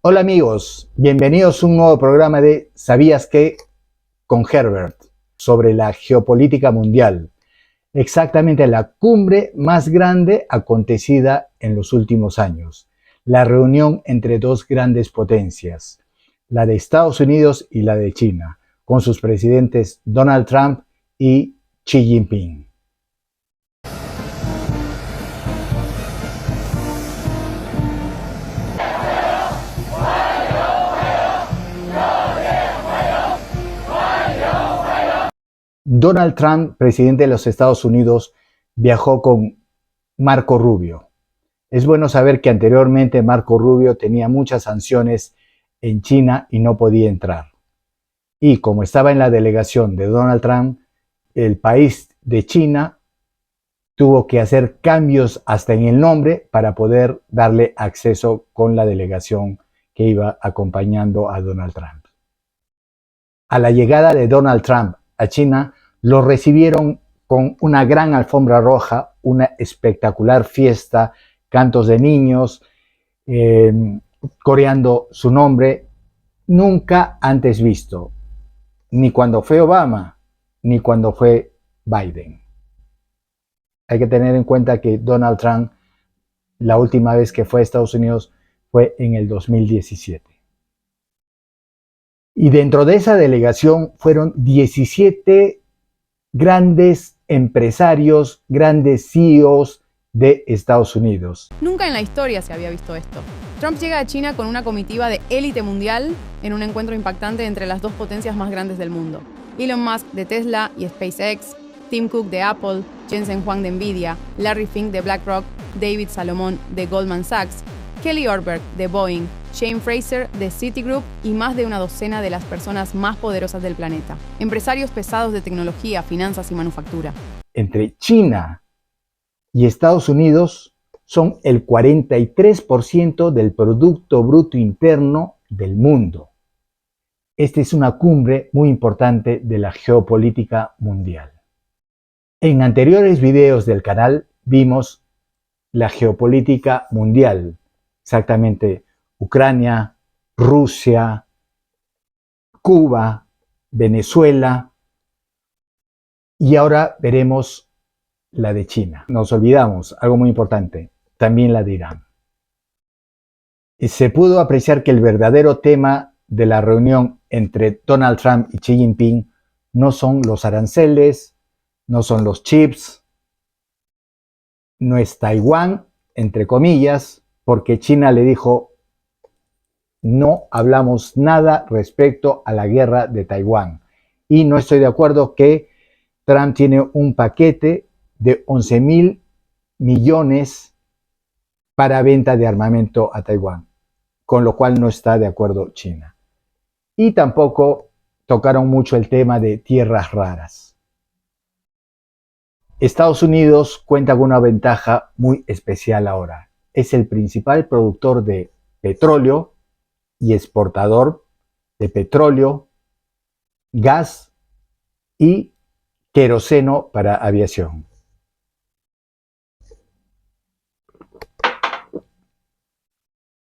Hola amigos, bienvenidos a un nuevo programa de ¿Sabías qué? Con Herbert sobre la geopolítica mundial, exactamente la cumbre más grande acontecida en los últimos años, la reunión entre dos grandes potencias, la de Estados Unidos y la de China, con sus presidentes Donald Trump y Xi Jinping. Donald Trump, presidente de los Estados Unidos, viajó con Marco Rubio. Es bueno saber que anteriormente Marco Rubio tenía muchas sanciones en China y no podía entrar. Y como estaba en la delegación de Donald Trump, el país de China tuvo que hacer cambios hasta en el nombre para poder darle acceso con la delegación que iba acompañando a Donald Trump. A la llegada de Donald Trump a China, lo recibieron con una gran alfombra roja, una espectacular fiesta, cantos de niños, coreando su nombre, nunca antes visto, ni cuando fue Obama, ni cuando fue Biden. Hay que tener en cuenta que Donald Trump, la última vez que fue a Estados Unidos fue en el 2017. Y dentro de esa delegación fueron 17 grandes empresarios, grandes CEOs de Estados Unidos. Nunca en la historia se había visto esto. Trump llega a China con una comitiva de élite mundial en un encuentro impactante entre las dos potencias más grandes del mundo. Elon Musk de Tesla y SpaceX, Tim Cook de Apple, Jensen Huang de Nvidia, Larry Fink de BlackRock, David Salomon de Goldman Sachs, Kelly Ortberg de Boeing, Shane Fraser de Citigroup y más de una docena de las personas más poderosas del planeta. Empresarios pesados de tecnología, finanzas y manufactura. Entre China y Estados Unidos son el 43% del Producto Bruto Interno del mundo. Esta es una cumbre muy importante de la geopolítica mundial. En anteriores videos del canal vimos la geopolítica mundial, exactamente Ucrania, Rusia, Cuba, Venezuela, y ahora veremos la de China. Nos olvidamos, algo muy importante, también la de Irán. Y se pudo apreciar que el verdadero tema de la reunión entre Donald Trump y Xi Jinping no son los aranceles, no son los chips, no es Taiwán, entre comillas, porque China le dijo: no hablamos nada respecto a la guerra de Taiwán. Y no estoy de acuerdo que Trump tiene un paquete de 11.000 millones para venta de armamento a Taiwán, con lo cual no está de acuerdo China. Y tampoco tocaron mucho el tema de tierras raras. Estados Unidos cuenta con una ventaja muy especial ahora. Es el principal productor de petróleo y exportador de petróleo, gas y queroseno para aviación.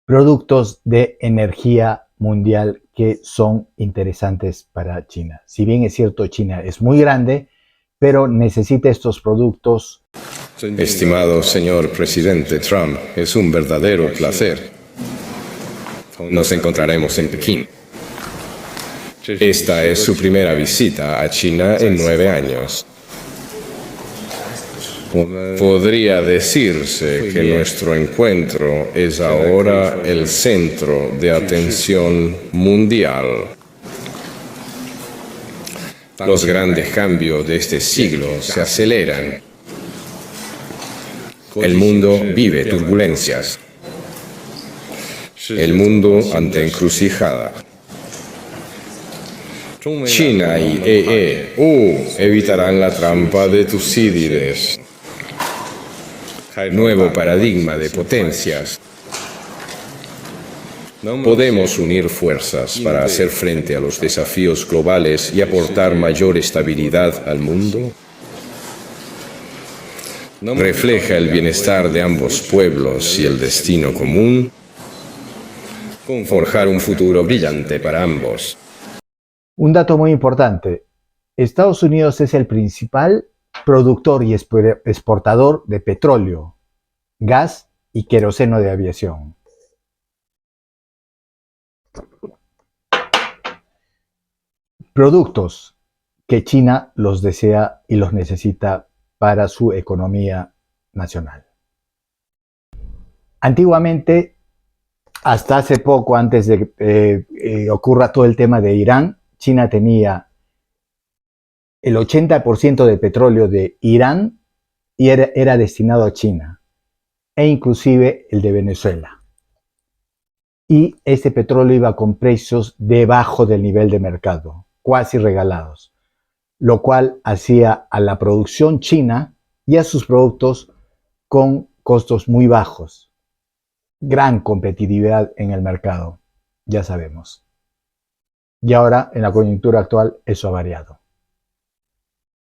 Productos de energía mundial que son interesantes para China. Si bien es cierto, China es muy grande, pero necesita estos productos. Estimado señor presidente Trump, es un verdadero placer. Nos encontraremos en Pekín. Esta es su primera visita a China en 9 años. Podría decirse que nuestro encuentro es ahora el centro de atención mundial. Los grandes cambios de este siglo se aceleran. El mundo vive turbulencias. El mundo ante encrucijada. China y evitarán la trampa de Tucídides. Nuevo paradigma de potencias. Podemos unir fuerzas para hacer frente a los desafíos globales y aportar mayor estabilidad al mundo. Refleja el bienestar de ambos pueblos y el destino común. forjar un futuro brillante para ambos. Un dato muy importante. Estados Unidos es el principal productor y exportador de petróleo, gas y queroseno de aviación. Productos que China los desea y los necesita para su economía nacional. Antiguamente, hasta hace poco, antes de que ocurra todo el tema de Irán, China tenía el 80% del petróleo de Irán y era destinado a China, e inclusive el de Venezuela. Y este petróleo iba con precios debajo del nivel de mercado, cuasi regalados, lo cual hacía a la producción china y a sus productos con costos muy bajos. Gran competitividad en el mercado, ya sabemos. Y ahora, en la coyuntura actual, eso ha variado.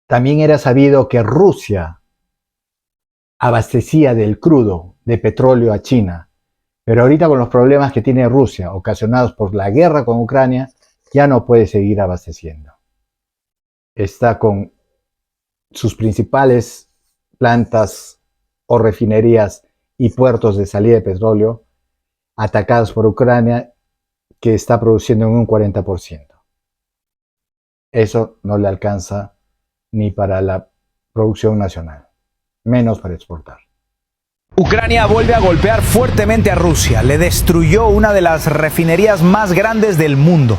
También era sabido que Rusia abastecía del crudo de petróleo a China, pero ahorita con los problemas que tiene Rusia ocasionados por la guerra con Ucrania, ya no puede seguir abasteciendo. Está con sus principales plantas o refinerías y puertos de salida de petróleo atacados por Ucrania, que está produciendo en un 40%. Eso no le alcanza ni para la producción nacional, menos para exportar. Ucrania vuelve a golpear fuertemente a Rusia. Le destruyó una de las refinerías más grandes del mundo.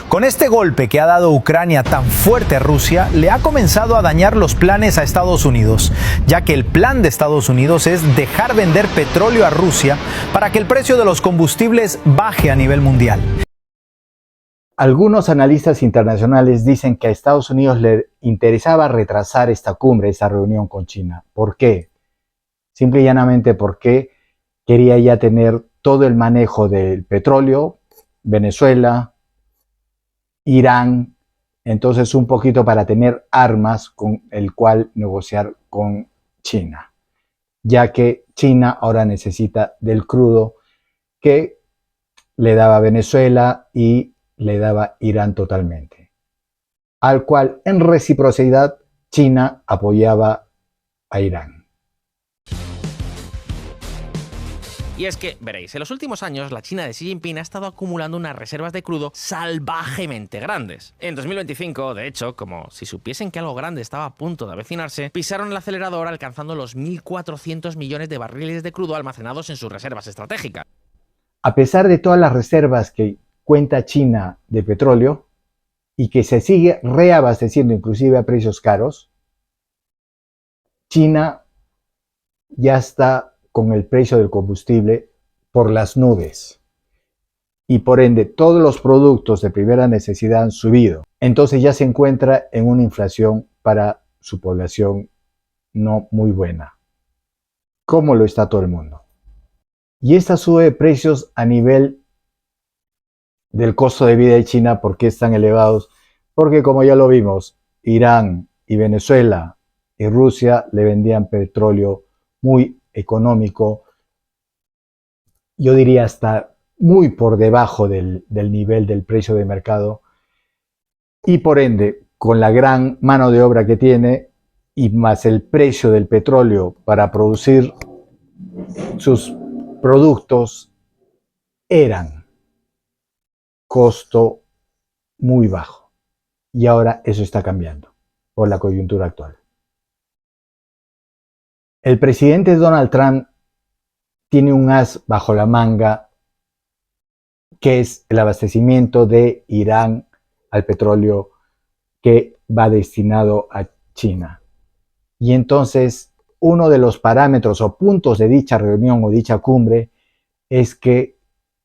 Con este golpe que ha dado Ucrania tan fuerte a Rusia, le ha comenzado a dañar los planes a Estados Unidos, ya que el plan de Estados Unidos es dejar vender petróleo a Rusia para que el precio de los combustibles baje a nivel mundial. Algunos analistas internacionales dicen que a Estados Unidos le interesaba retrasar esta cumbre, esta reunión con China. ¿Por qué? Simple y llanamente porque quería ya tener todo el manejo del petróleo, Venezuela, Irán, entonces un poquito para tener armas con el cual negociar con China, ya que China ahora necesita del crudo que le daba Venezuela y le daba Irán totalmente, al cual en reciprocidad China apoyaba a Irán. Y es que, veréis, en los últimos años la China de Xi Jinping ha estado acumulando unas reservas de crudo salvajemente grandes. En 2025, de hecho, como si supiesen que algo grande estaba a punto de avecinarse, pisaron el acelerador alcanzando los 1.400 millones de barriles de crudo almacenados en sus reservas estratégicas. A pesar de todas las reservas que cuenta China de petróleo y que se sigue reabasteciendo inclusive a precios caros, China ya está con el precio del combustible por las nubes y por ende todos los productos de primera necesidad han subido. Entonces ya se encuentra en una inflación para su población no muy buena, como lo está todo el mundo. Y esta sube de precios a nivel del costo de vida de China. ¿Por qué están elevados? Porque como ya lo vimos, Irán y Venezuela y Rusia le vendían petróleo muy económico, yo diría hasta muy por debajo del nivel del precio de mercado, y por ende, con la gran mano de obra que tiene y más el precio del petróleo para producir sus productos, eran costo muy bajo. Y ahora eso está cambiando por la coyuntura actual. El presidente Donald Trump tiene un as bajo la manga, que es el abastecimiento de Irán al petróleo que va destinado a China. Y entonces, uno de los parámetros o puntos de dicha reunión o dicha cumbre es que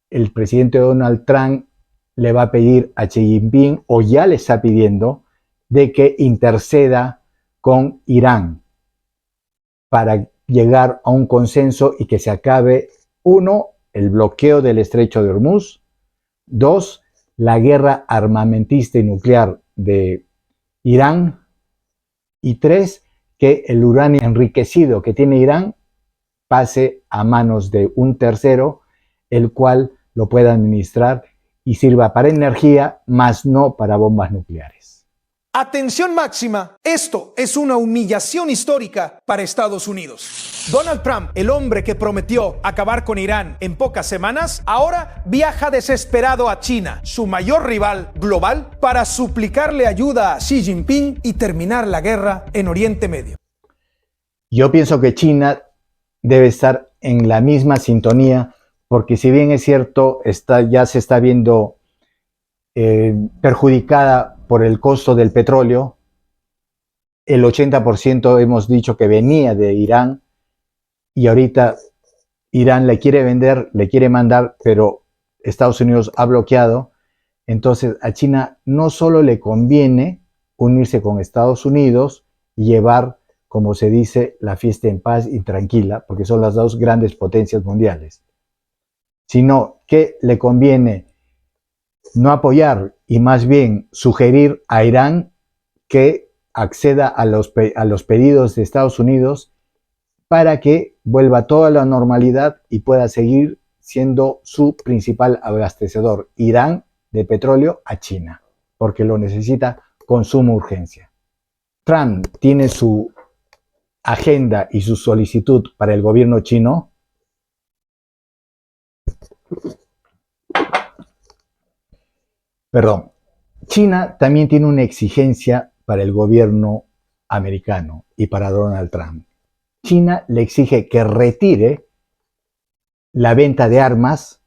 el presidente Donald Trump le va a pedir a Xi Jinping, o ya le está pidiendo, de que interceda con Irán para llegar a un consenso y que se acabe, uno, el bloqueo del estrecho de Hormuz, dos, la guerra armamentista y nuclear de Irán, y tres, que el uranio enriquecido que tiene Irán pase a manos de un tercero, el cual lo pueda administrar y sirva para energía, más no para bombas nucleares. Atención máxima, esto es una humillación histórica para Estados Unidos. Donald Trump, el hombre que prometió acabar con Irán en pocas semanas, ahora viaja desesperado a China, su mayor rival global, para suplicarle ayuda a Xi Jinping y terminar la guerra en Oriente Medio. Yo pienso que China debe estar en la misma sintonía, porque si bien es cierto, ya se está viendo perjudicada por el costo del petróleo, el 80% hemos dicho que venía de Irán, y ahorita Irán le quiere vender, le quiere mandar, pero Estados Unidos ha bloqueado. Entonces a China no solo le conviene unirse con Estados Unidos y llevar, como se dice, la fiesta en paz y tranquila, porque son las dos grandes potencias mundiales, sino que le conviene no apoyar y más bien sugerir a Irán que acceda a los pedidos de Estados Unidos para que vuelva toda la normalidad y pueda seguir siendo su principal abastecedor, Irán, de petróleo a China, porque lo necesita con suma urgencia. Trump tiene su agenda y su solicitud para el gobierno chino. Perdón, China también tiene una exigencia para el gobierno americano y para Donald Trump. China le exige que retire la venta de armas,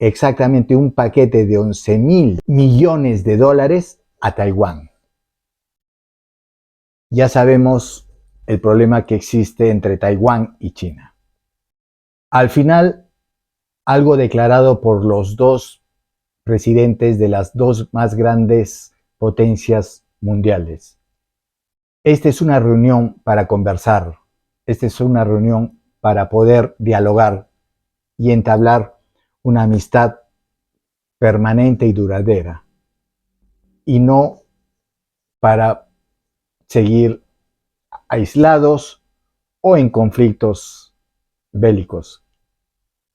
exactamente un paquete de 11.000 millones de dólares a Taiwán. Ya sabemos el problema que existe entre Taiwán y China. Al final, algo declarado por los dos presidentes de las dos más grandes potencias mundiales. Esta es una reunión para conversar, esta es una reunión para poder dialogar y entablar una amistad permanente y duradera, y no para seguir aislados o en conflictos bélicos,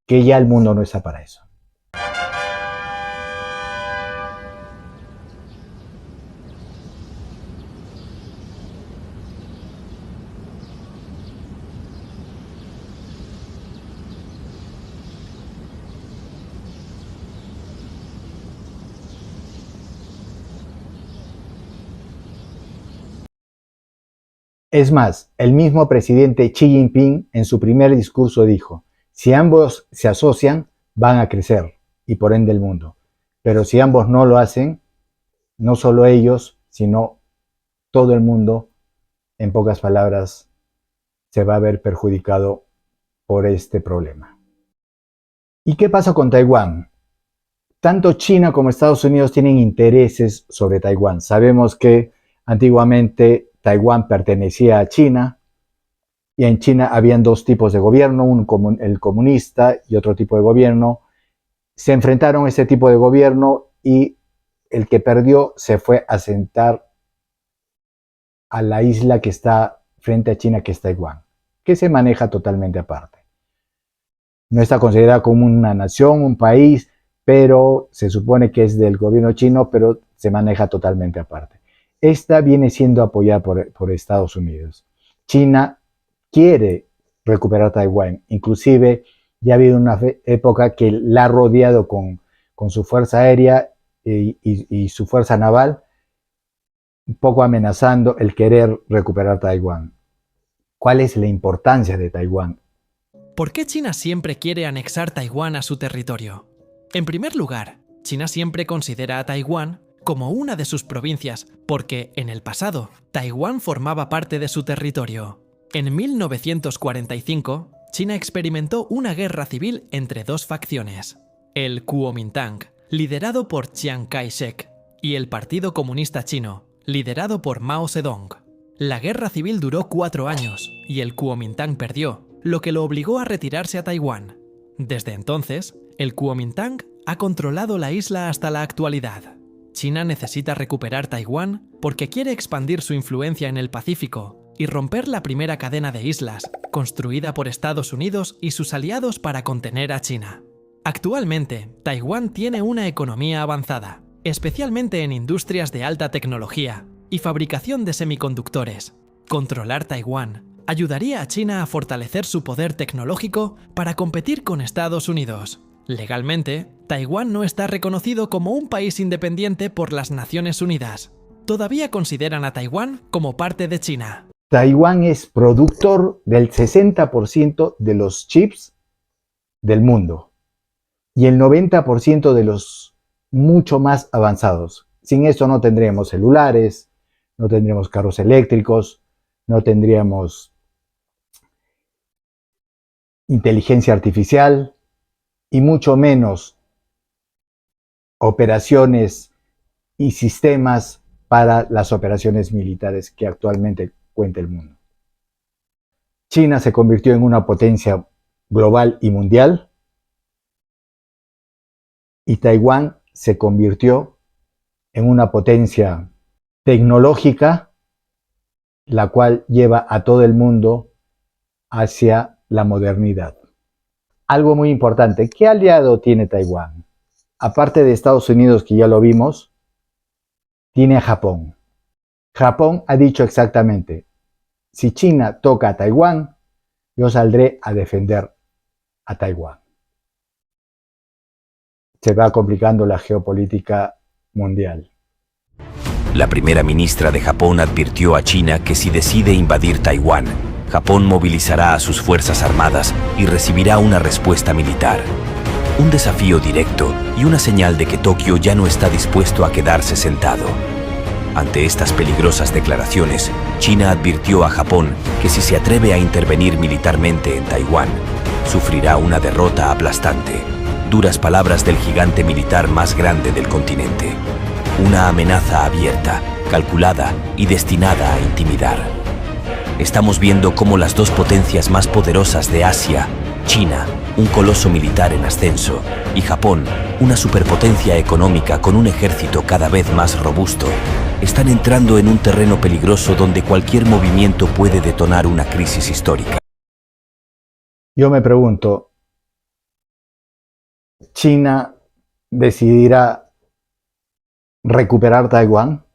que ya el mundo no está para eso. Es más, el mismo presidente Xi Jinping en su primer discurso dijo: si ambos se asocian, van a crecer y por ende el mundo. Pero si ambos no lo hacen, no solo ellos, sino todo el mundo, en pocas palabras, se va a ver perjudicado por este problema. ¿Y qué pasa con Taiwán? Tanto China como Estados Unidos tienen intereses sobre Taiwán. Sabemos que antiguamente Taiwán pertenecía a China, y en China habían dos tipos de gobierno, el comunista y otro tipo de gobierno. Se enfrentaron a ese tipo de gobierno y el que perdió se fue a sentar a la isla que está frente a China, que es Taiwán, que se maneja totalmente aparte. No está considerada como una nación, un país, pero se supone que es del gobierno chino, pero se maneja totalmente aparte. Esta viene siendo apoyada por Estados Unidos. China quiere recuperar Taiwán. Inclusive ya ha habido una época que la ha rodeado con su fuerza aérea y su fuerza naval, un poco amenazando el querer recuperar Taiwán. ¿Cuál es la importancia de Taiwán? ¿Por qué China siempre quiere anexar Taiwán a su territorio? En primer lugar, China siempre considera a Taiwán como una de sus provincias, porque en el pasado, Taiwán formaba parte de su territorio. En 1945, China experimentó una guerra civil entre dos facciones, el Kuomintang, liderado por Chiang Kai-shek, y el Partido Comunista Chino, liderado por Mao Zedong. La guerra civil duró 4 años, y el Kuomintang perdió, lo que lo obligó a retirarse a Taiwán. Desde entonces, el Kuomintang ha controlado la isla hasta la actualidad. China necesita recuperar Taiwán porque quiere expandir su influencia en el Pacífico y romper la primera cadena de islas, construida por Estados Unidos y sus aliados para contener a China. Actualmente, Taiwán tiene una economía avanzada, especialmente en industrias de alta tecnología y fabricación de semiconductores. Controlar Taiwán ayudaría a China a fortalecer su poder tecnológico para competir con Estados Unidos. Legalmente, Taiwán no está reconocido como un país independiente por las Naciones Unidas. Todavía consideran a Taiwán como parte de China. Taiwán es productor del 60% de los chips del mundo y el 90% de los mucho más avanzados. Sin eso no tendríamos celulares, no tendríamos carros eléctricos, no tendríamos inteligencia artificial y mucho menos operaciones y sistemas para las operaciones militares que actualmente cuenta el mundo. China se convirtió en una potencia global y mundial y Taiwán se convirtió en una potencia tecnológica, la cual lleva a todo el mundo hacia la modernidad. Algo muy importante, ¿qué aliado tiene Taiwán? Aparte de Estados Unidos, que ya lo vimos, tiene a Japón. Japón ha dicho exactamente, si China toca a Taiwán, yo saldré a defender a Taiwán. Se va complicando la geopolítica mundial. La primera ministra de Japón advirtió a China que si decide invadir Taiwán, Japón movilizará a sus fuerzas armadas y recibirá una respuesta militar. Un desafío directo y una señal de que Tokio ya no está dispuesto a quedarse sentado. Ante estas peligrosas declaraciones, China advirtió a Japón que si se atreve a intervenir militarmente en Taiwán, sufrirá una derrota aplastante. Duras palabras del gigante militar más grande del continente. Una amenaza abierta, calculada y destinada a intimidar. Estamos viendo cómo las dos potencias más poderosas de Asia, China, un coloso militar en ascenso, y Japón, una superpotencia económica con un ejército cada vez más robusto, están entrando en un terreno peligroso donde cualquier movimiento puede detonar una crisis histórica. Yo me pregunto, ¿China decidirá recuperar Taiwán?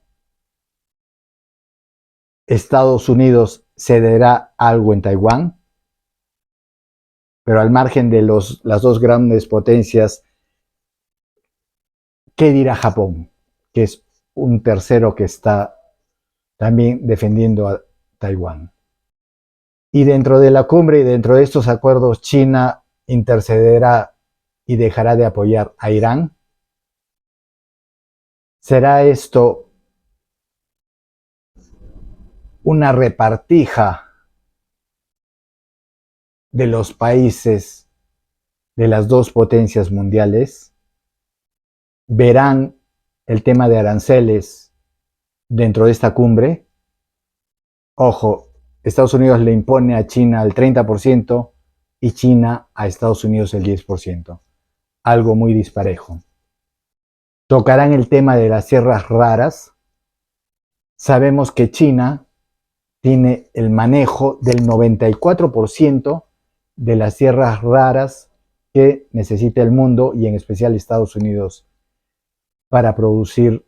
¿Estados Unidos cederá algo en Taiwán? Pero al margen de las dos grandes potencias, ¿qué dirá Japón? Que es un tercero que está también defendiendo a Taiwán. Y dentro de la cumbre y dentro de estos acuerdos, China intercederá y dejará de apoyar a Irán. ¿Será esto una repartija de los países de las dos potencias mundiales? ¿Verán el tema de aranceles dentro de esta cumbre? Ojo, Estados Unidos le impone a China el 30% y China a Estados Unidos el 10%. Algo muy disparejo. Tocarán el tema de las tierras raras. Sabemos que China tiene el manejo del 94% de las tierras raras que necesita el mundo y en especial Estados Unidos para producir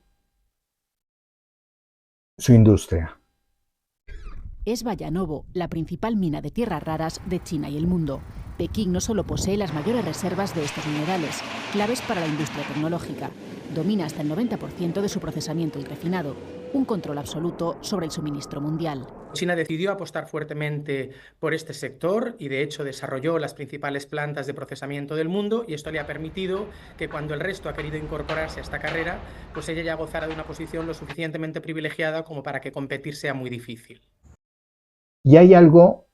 su industria. Es Vallanovo, la principal mina de tierras raras de China y el mundo. Pekín no solo posee las mayores reservas de estos minerales, claves para la industria tecnológica, domina hasta el 90% de su procesamiento y refinado, un control absoluto sobre el suministro mundial. China decidió apostar fuertemente por este sector y de hecho desarrolló las principales plantas de procesamiento del mundo y esto le ha permitido que cuando el resto ha querido incorporarse a esta carrera, pues ella ya gozara de una posición lo suficientemente privilegiada como para que competir sea muy difícil. Y hay algo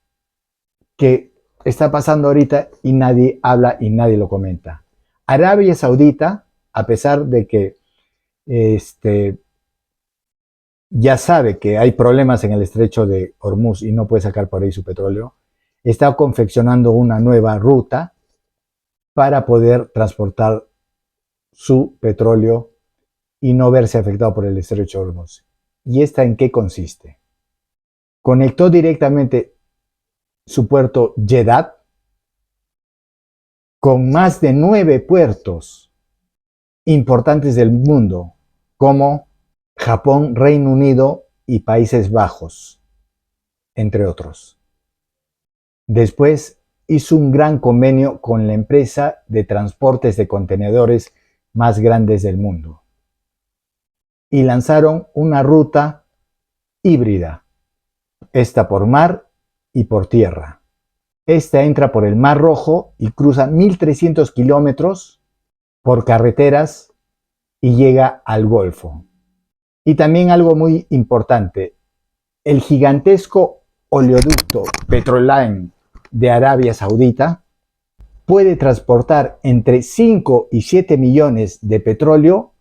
que está pasando ahorita y nadie habla y nadie lo comenta. Arabia Saudita, a pesar de que ya sabe que hay problemas en el estrecho de Hormuz y no puede sacar por ahí su petróleo, está confeccionando una nueva ruta para poder transportar su petróleo y no verse afectado por el estrecho de Hormuz. ¿Y esta en qué consiste? Conectó directamente su puerto Jeddah con más de 9 puertos importantes del mundo, como Japón, Reino Unido y Países Bajos, entre otros. Después hizo un gran convenio con la empresa de transportes de contenedores más grandes del mundo y lanzaron una ruta híbrida, esta por mar y por tierra. Esta entra por el Mar Rojo y cruza 1.300 kilómetros por carreteras y llega al Golfo. Y también algo muy importante, el gigantesco oleoducto Petroline de Arabia Saudita puede transportar entre 5 y 7 millones de petróleo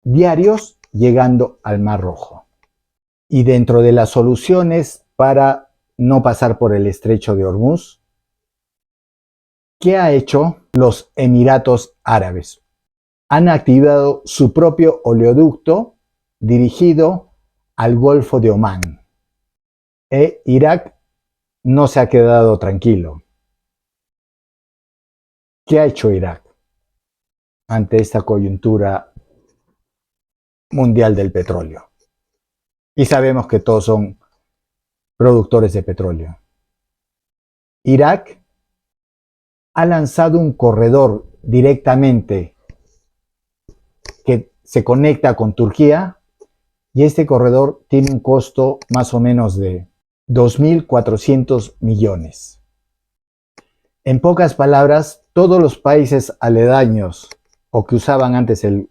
diarios llegando al Mar Rojo. Y dentro de las soluciones para no pasar por el estrecho de Hormuz, ¿qué ha hecho los Emiratos Árabes? Han activado su propio oleoducto dirigido al Golfo de Omán. Irak no se ha quedado tranquilo. ¿Qué ha hecho Irak ante esta coyuntura mundial del petróleo? Y sabemos que todos son productores de petróleo. Irak ha lanzado un corredor directamente que se conecta con Turquía y este corredor tiene un costo más o menos de 2.400 millones. En pocas palabras, todos los países aledaños o que usaban antes el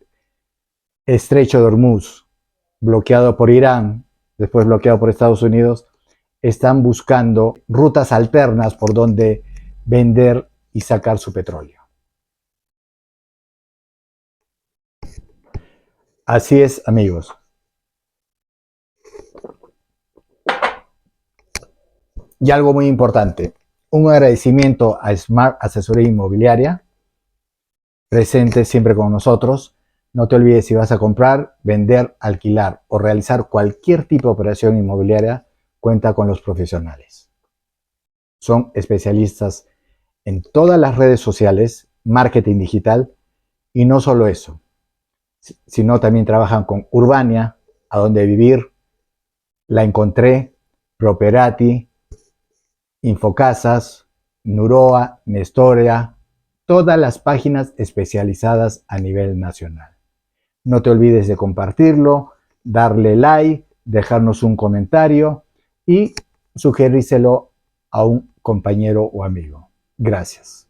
estrecho de Hormuz, bloqueado por Irán, después bloqueado por Estados Unidos, están buscando rutas alternas por donde vender y sacar su petróleo. Así es, amigos. Y algo muy importante, un agradecimiento a Smart Asesoría Inmobiliaria, presente siempre con nosotros. No te olvides, si vas a comprar, vender, alquilar o realizar cualquier tipo de operación inmobiliaria, cuenta con los profesionales. Son especialistas en todas las redes sociales, marketing digital, y no solo eso, sino también trabajan con Urbania, A Dónde Vivir, La Encontré, Properati, Infocasas, Nuroa, Nestoria, todas las páginas especializadas a nivel nacional. No te olvides de compartirlo, darle like, dejarnos un comentario y sugerírselo a un compañero o amigo. Gracias.